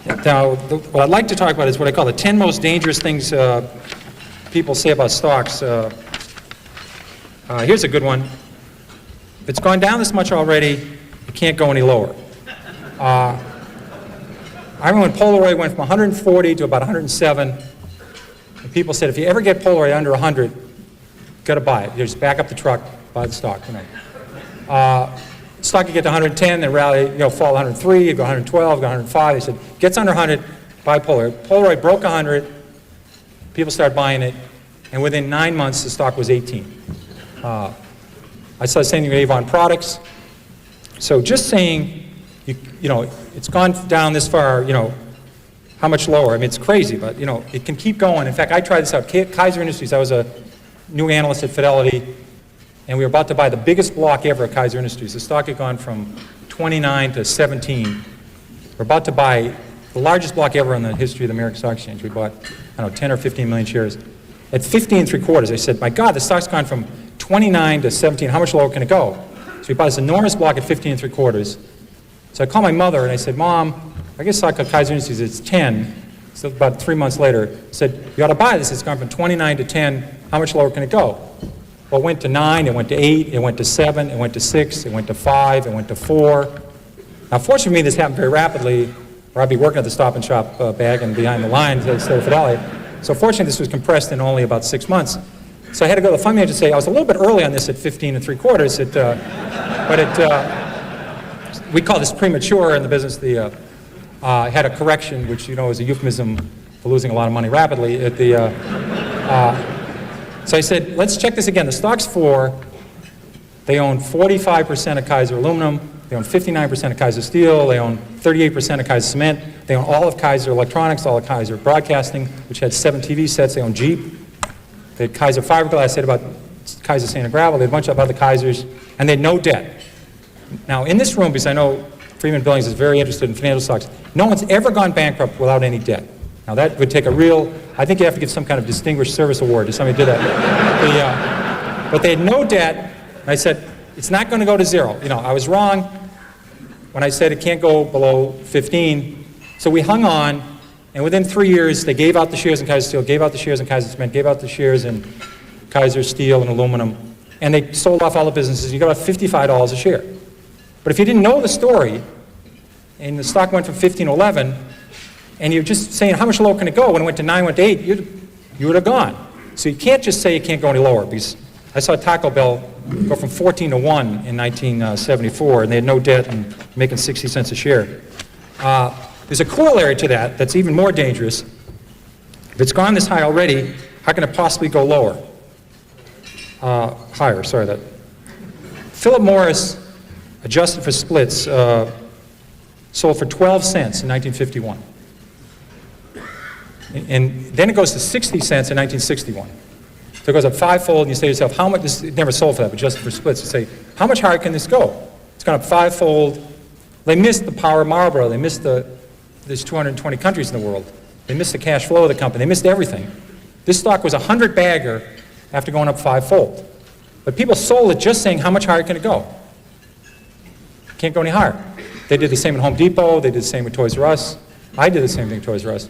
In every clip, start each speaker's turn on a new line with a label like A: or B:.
A: Now, what I'd like to talk about is what I call the 10 most dangerous things people say about stocks. Here's a good one. If it's gone down this much already, it can't go any lower. I remember when Polaroid went from 140 to about 107, and people said, if you ever get Polaroid under 100, you got to buy it. You just back up the truck, buy the stock. Stock could get to 110, then rally, fall to 103, you go 112, go 105. They said, gets under 100, buy Polaroid. Polaroid broke 100, people started buying it, and within 9 months, the stock was 18. I saw the same thing with Avon Products. So just saying, it's gone down this far, how much lower? I mean, it's crazy, but, it can keep going. In fact, I tried this out. Kaiser Industries, I was a new analyst at Fidelity, and we were about to buy the biggest block ever at Kaiser Industries. The stock had gone from 29 to 17. We're about to buy the largest block ever in the history of the American Stock Exchange. We bought, 10 or 15 million shares. At 15 3/4, I said, my God, the stock's gone from 29 to 17. How much lower can it go? So we bought this enormous block at 15 3/4. So I called my mother and I said, Mom, I guess stock at Kaiser Industries, it's 10. So about 3 months later, I said, you ought to buy this. It's gone from 29 to 10. How much lower can it go? Well, it went to 9, it went to 8, it went to 7, it went to 6, it went to 5, it went to 4. Now, fortunately for me, this happened very rapidly, or I'd be working at the Stop and Shop bag and behind the line instead of Fidelity. So fortunately, this was compressed in only about 6 months. So I had to go to the fund manager and say, I was a little bit early on this at 15 3/4, we call this premature in the business. Had a correction, which is a euphemism for losing a lot of money rapidly. So I said, let's check this again. The stock's 4. They own 45% of Kaiser Aluminum. They own 59% of Kaiser Steel. They own 38% of Kaiser Cement. They own all of Kaiser Electronics, all of Kaiser Broadcasting, which had 7 TV sets. They own Jeep. They had Kaiser Fiberglass. I said about Kaiser Sand and Gravel. They had a bunch of other Kaisers, and they had no debt. Now, in this room, because I know Freeman Billings is very interested in financial stocks, no one's ever gone bankrupt without any debt. Now, that would take a real, I think you have to give some kind of distinguished service award to somebody who did that. But they had no debt, and I said, it's not going to go to 0. I was wrong when I said it can't go below 15. So we hung on, and within 3 years, they gave out the shares in Kaiser Steel, gave out the shares in Kaiser Cement, gave out the shares in Kaiser Steel and Aluminum, and they sold off all the businesses. You got about $55 a share. But if you didn't know the story, and the stock went from 15 to 11, and you're just saying how much lower can it go, when it went to 9, went to 8, you would have gone. So you can't just say it can't go any lower, because I saw Taco Bell go from 14 to 1 in 1974, and they had no debt and making 60 cents a share. There's a corollary to that that's even more dangerous. If it's gone this high already, how can it possibly go lower? Higher, sorry. That Philip Morris, adjusted for splits, sold for 12 cents in 1951. And then it goes to 60 cents in 1961. So it goes up 5-fold, and you say to yourself, how much, it never sold for that, but just for splits, you say, how much higher can this go? It's gone up 5-fold. They missed the power of Marlboro. They missed there's 220 countries in the world. They missed the cash flow of the company. They missed everything. This stock was a 100-bagger after going up 5-fold. But people sold it just saying, how much higher can it go? Can't go any higher. They did the same at Home Depot. They did the same with Toys R Us. I did the same thing at Toys R Us.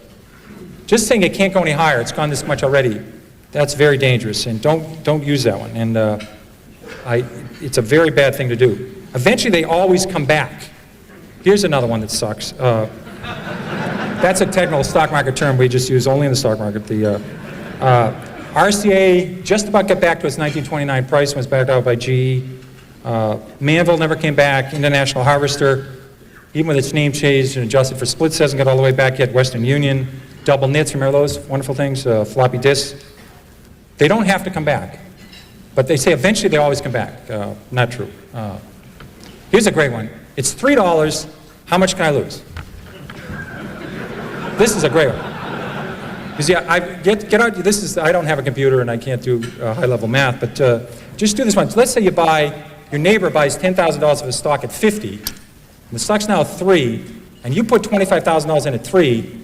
A: Just saying it can't go any higher, it's gone this much already, that's very dangerous, and don't use that one. And it's a very bad thing to do. Eventually, they always come back. Here's another one that sucks. That's a technical stock market term we just use only in the stock market. The RCA just about got back to its 1929 price, was backed out by GE. Manville never came back. International Harvester, even with its name changed and adjusted for splits, hasn't got all the way back yet. Western Union, double knits, remember those wonderful things? Floppy disks. They don't have to come back. But they say eventually they always come back. Not true. Here's a great one. It's $3. How much can I lose? This is a great one. Because get out. I don't have a computer and I can't do high-level math, but just do this one. So let's say your neighbor buys $10,000 of a stock at 50, and the stock's now 3, and you put $25,000 in at 3.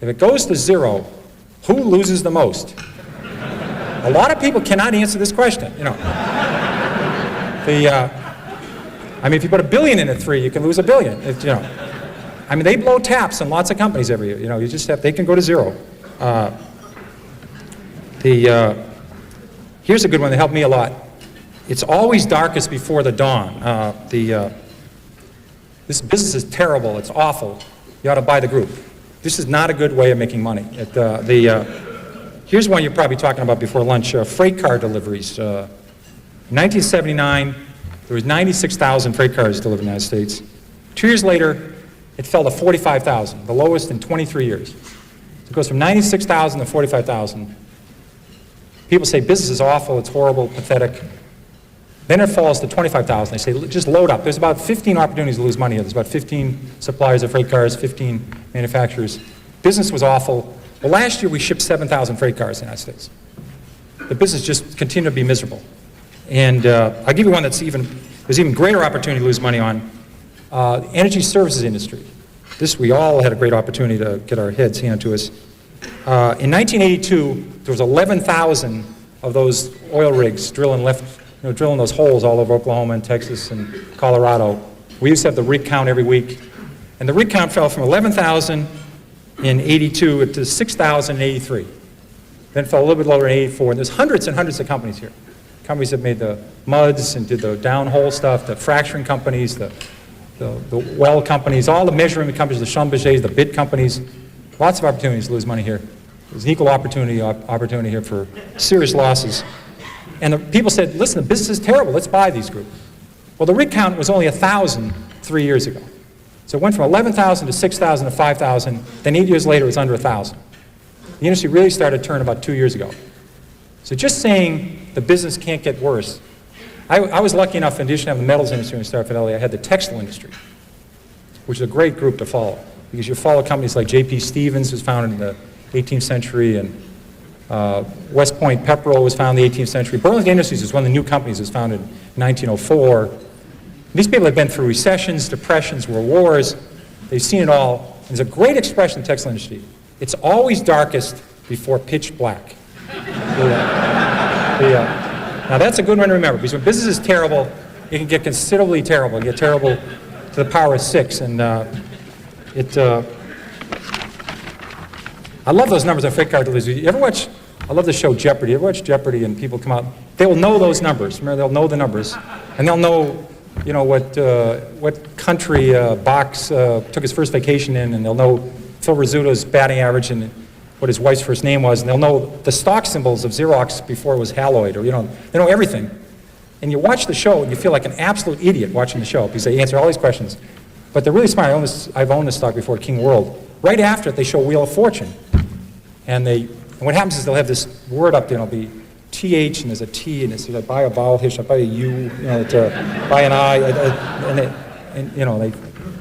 A: If it goes to 0, who loses the most? A lot of people cannot answer this question. I mean, if you put $1 billion in at 3, you can lose $1 billion. I mean, they blow taps on lots of companies every year. You know, you just have, they can go to zero. Here's a good one that helped me a lot. It's always darkest before the dawn. This business is terrible. It's awful. You ought to buy the group. This is not a good way of making money. Here's one you're probably talking about before lunch, freight car deliveries. In 1979, there was 96,000 freight cars delivered in the United States. 2 years later, it fell to 45,000, the lowest in 23 years. So it goes from 96,000 to 45,000. People say business is awful, it's horrible, pathetic. Then it falls to 25,000. They say, just load up. There's about 15 opportunities to lose money here. There's about 15 suppliers of freight cars, 15 manufacturers. Business was awful. Well, last year we shipped 7,000 freight cars in the United States. The business just continued to be miserable. And I'll give you one there's even greater opportunity to lose money on. The energy services industry. This, we all had a great opportunity to get our heads handed to us. In 1982, there was 11,000 of those oil rigs drilling those holes all over Oklahoma and Texas and Colorado. We used to have the rig count every week. And the rig count fell from 11,000 in 82 to 6,000 in 83. Then it fell a little bit lower in 84. And there's hundreds and hundreds of companies here. Companies that made the muds and did the downhole stuff, the fracturing companies, the well companies, all the measuring companies, the Schlumbergers, the bid companies. Lots of opportunities to lose money here. There's an equal opportunity here for serious losses. And the people said, listen, the business is terrible, let's buy these groups. Well, the rig count was only 1,000 3 years ago. So it went from 11,000 to 6,000 to 5,000, then 8 years later it was under 1,000. The industry really started to turn about 2 years ago. So just saying the business can't get worse. I was lucky enough, in addition to having the metals industry when I started Fidelity, I had the textile industry, which is a great group to follow. Because you follow companies like J.P. Stevens, was founded in the 18th century, and West Point Pepperell was founded in the 18th century. Burlington Industries was one of the new companies that was founded in 1904. These people have been through recessions, depressions, world wars. They've seen it all. There's a great expression in the textile industry. It's always darkest before pitch black. Now that's a good one to remember, because when business is terrible, it can get considerably terrible. It can get terrible to the power of 6. And I love those numbers on freight car deliveries. You ever watch, I love the show Jeopardy. You ever watch Jeopardy and people come out, they will know those numbers. Remember, they'll know the numbers. And they'll know, you know, what country Box took his first vacation in, and they'll know Phil Rizzuto's batting average and what his wife's first name was, and they'll know the stock symbols of Xerox before it was Haloid, or, you know, they know everything. And you watch the show and you feel like an absolute idiot watching the show because they answer all these questions. But they're really smart. I've owned this stock before, King World. Right after it, they show Wheel of Fortune. And what happens is they'll have this word up there, and it'll be TH, and there's a T, and it says, I buy a vowel here, I buy a U, you know, buy an I, and you know,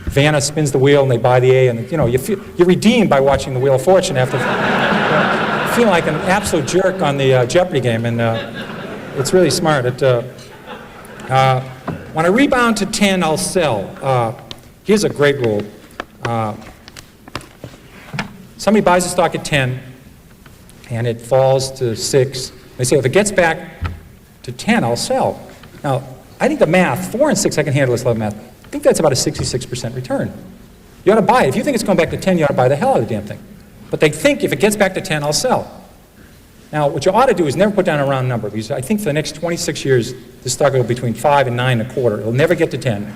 A: Vanna spins the wheel, and they buy the A, and, you know, you're redeemed by watching the Wheel of Fortune after feeling like an absolute jerk on the Jeopardy game, and it's really smart. When I rebound to 10, I'll sell. Here's a great rule. Somebody buys a stock at 10, and it falls to 6. They say, if it gets back to 10, I'll sell. Now, I think the math, 4 and 6, I can handle this level of math. I think that's about a 66% return. You ought to buy it. If you think it's going back to 10, you ought to buy the hell out of the damn thing. But they think if it gets back to 10, I'll sell. Now, what you ought to do is never put down a round number, because I think for the next 26 years, this stock will go between 5 and 9 1/4. It'll never get to 10.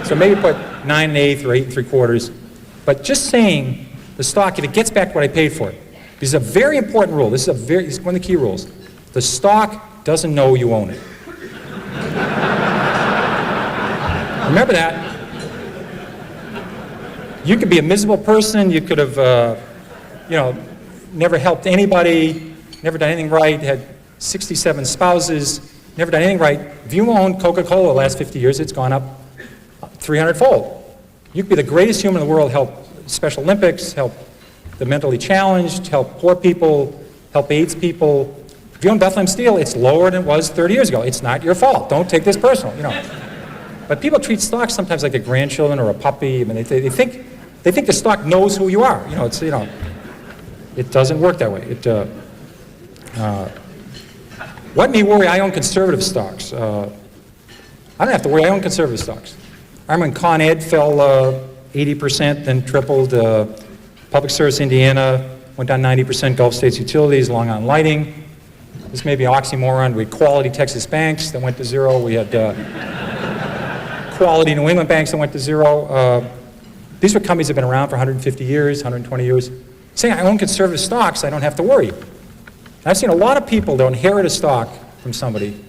A: So maybe put 9 1/8 or 8 3/4. But just saying the stock, if it gets back to what I paid for it, this is a very important rule. This is one of the key rules. The stock doesn't know you own it. Remember that. You could be a miserable person. You could have, never helped anybody, never done anything right, had 67 spouses, never done anything right. If you owned Coca-Cola the last 50 years, it's gone up 300-fold. You could be the greatest human in the world, help Special Olympics, help the mentally challenged, help poor people, help AIDS people. If you own Bethlehem Steel, it's lower than it was 30 years ago. It's not your fault. Don't take this personal, you know. But people treat stocks sometimes like their grandchildren or a puppy. I mean, they think the stock knows who you are. You know, it's, you know, it doesn't work that way. What may worry? I own conservative stocks. I don't have to worry. I own conservative stocks. I remember when Con Ed fell 80%, then tripled. Public Service Indiana went down 90%. Gulf States Utilities, Long Island Lighting. This may be an oxymoron. We had Quality Texas Banks that went to zero. We had Quality New England Banks that went to zero. These were companies that have been around for 150 years, 120 years. Saying I own conservative stocks, I don't have to worry. And I've seen a lot of people, they'll inherit a stock from somebody.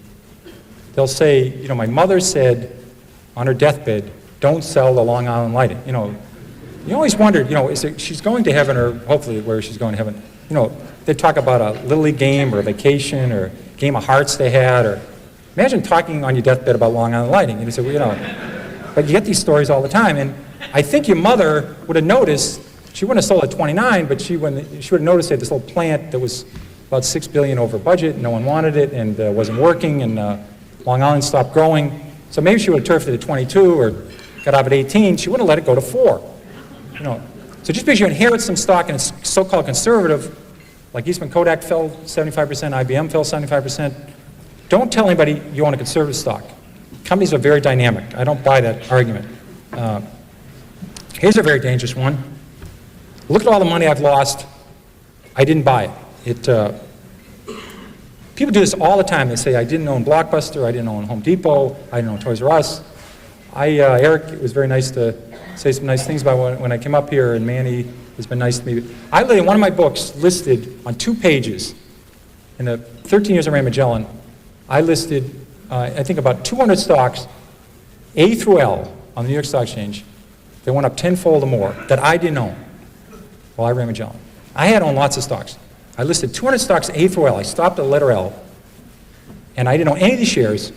A: They'll say, you know, my mother said on her deathbed, don't sell the Long Island Lighting. You know, you always wondered, you know, she's going to heaven, or hopefully where she's going to heaven. You know, they talk about a Little League game or a vacation or a game of hearts they had, or imagine talking on your deathbed about Long Island Lighting. And you say, well, you know, but you get these stories all the time. And I think your mother would have noticed, she wouldn't have sold at 29, but she would have noticed they had this little plant that was about $6 billion over budget, no one wanted it, and wasn't working, and Long Island stopped growing. So maybe she would have turfed it at 22 or got out at 18, she wouldn't have let it go to 4. You know, so just because you inherit some stock and it's so-called conservative, like Eastman Kodak fell 75%, IBM fell 75%, don't tell anybody you own a conservative stock. Companies are very dynamic. I don't buy that argument. Here's a very dangerous one. Look at all the money I've lost. I didn't buy it. People do this all the time. They say, I didn't own Blockbuster, I didn't own Home Depot, I didn't own Toys R Us. Eric, it was very nice to say some nice things about when I came up here, and Manny has been nice to me. I literally, one of my books listed on 2 pages, in the 13 years I ran Magellan, I listed, I think about 200 stocks, A through L, on the New York Stock Exchange. They went up tenfold or more that I didn't own while I ran Magellan. I had owned lots of stocks. I listed 200 stocks A through L. I stopped at the letter L, and I didn't own any of these shares.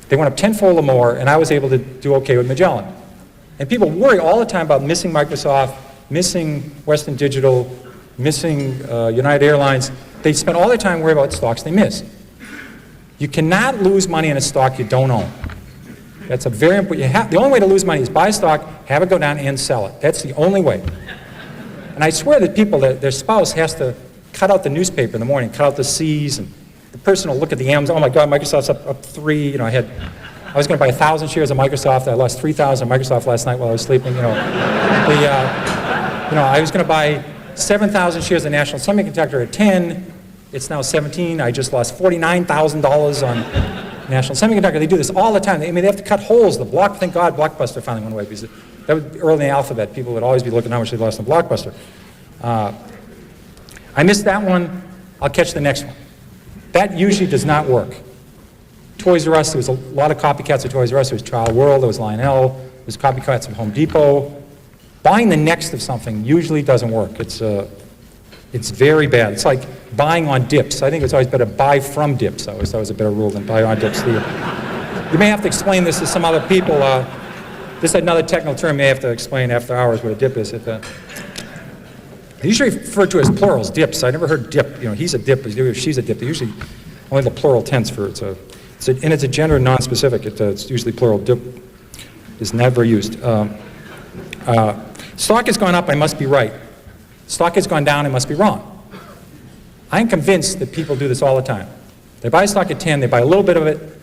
A: They went up tenfold or more, and I was able to do okay with Magellan. And people worry all the time about missing Microsoft, missing Western Digital, missing United Airlines. They spend all their time worrying about stocks they miss. You cannot lose money in a stock you don't own. That's a very important, the only way to lose money is buy a stock, have it go down, and sell it. That's the only way. And I swear that people, their spouse has to cut out the newspaper in the morning, cut out the C's, and the person will look at the M's, oh my God, Microsoft's up 3, you know, I was going to buy 1,000 shares of Microsoft, I lost 3,000 of Microsoft last night while I was sleeping, you know. I was going to buy 7,000 shares of National Semiconductor at 10, it's now 17, I just lost $49,000 on National Semiconductor. They do this all the time. They have to cut holes. Thank God Blockbuster finally went away, because that was early in the alphabet. People would always be looking how much they lost on Blockbuster. I missed that one. I'll catch the next one. That usually does not work. Toys R Us, there was a lot of copycats of Toys R Us. There was Child World, there was Lionel, there was copycats of Home Depot. Buying the next of something usually doesn't work. It's very bad. It's like buying on dips. I think it's always better to buy from dips. I always thought it was a better rule than buy on dips. You may have to explain this to some other people. This is another technical term you may have to explain after hours what a dip is. They usually refer to it as plurals, dips. I never heard dip. You know, he's a dip, she's a dip. They usually only the plural tense for it. And it's a gender non-specific. It's usually plural. Dip is never used. Stock has gone up, I must be right. Stock has gone down, I must be wrong. I'm convinced that people do this all the time. They buy a stock at 10, they buy a little bit of it,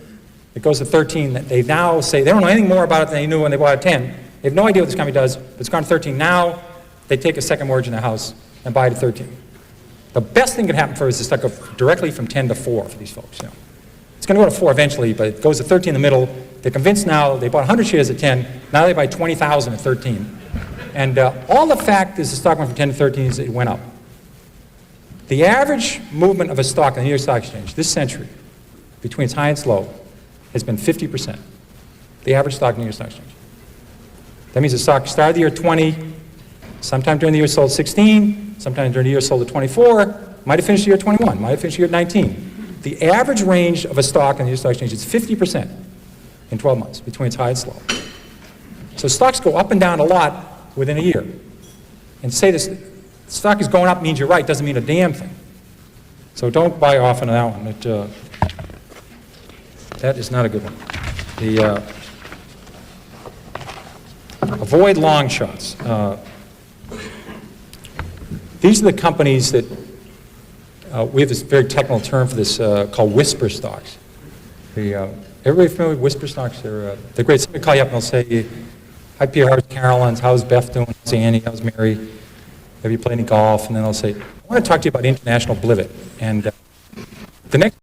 A: it goes to 13, they now say they don't know anything more about it than they knew when they bought it at 10. They have no idea what this company does, but it's gone to 13 now, they take a second mortgage in their house and buy it at 13. The best thing that can happen for us is to go directly from 10 to 4 for these folks. You know. It's going to go to 4 eventually, but it goes to 13 in the middle. They're convinced now, they bought 100 shares at 10, now they buy 20,000 at 13. And all the fact is the stock went from 10 to 13 is it went up. The average movement of a stock in the New York Stock Exchange this century, between its high and its low, has been 50%. The average stock in the New York Stock Exchange. That means the stock started the year 20, sometime during the year sold 16, sometime during the year sold at 24, might have finished the year 21, might have finished the year 19. The average range of a stock in the New York Stock Exchange is 50% in 12 months, between its high and its low. So stocks go up and down a lot within a year. And say this stock is going up means you're right, doesn't mean a damn thing. So don't buy often on that one. That is not a good one. Avoid long shots. These are the companies that, we have this very technical term for this called whisper stocks. Everybody familiar with whisper stocks? They're great. Somebody call you up and they'll say, how Hi, Pierre. How's Carolyn's? How's Beth doing? How's Annie? How's Mary? Have you played any golf? And then they'll say, I want to talk to you about international blivet. And the next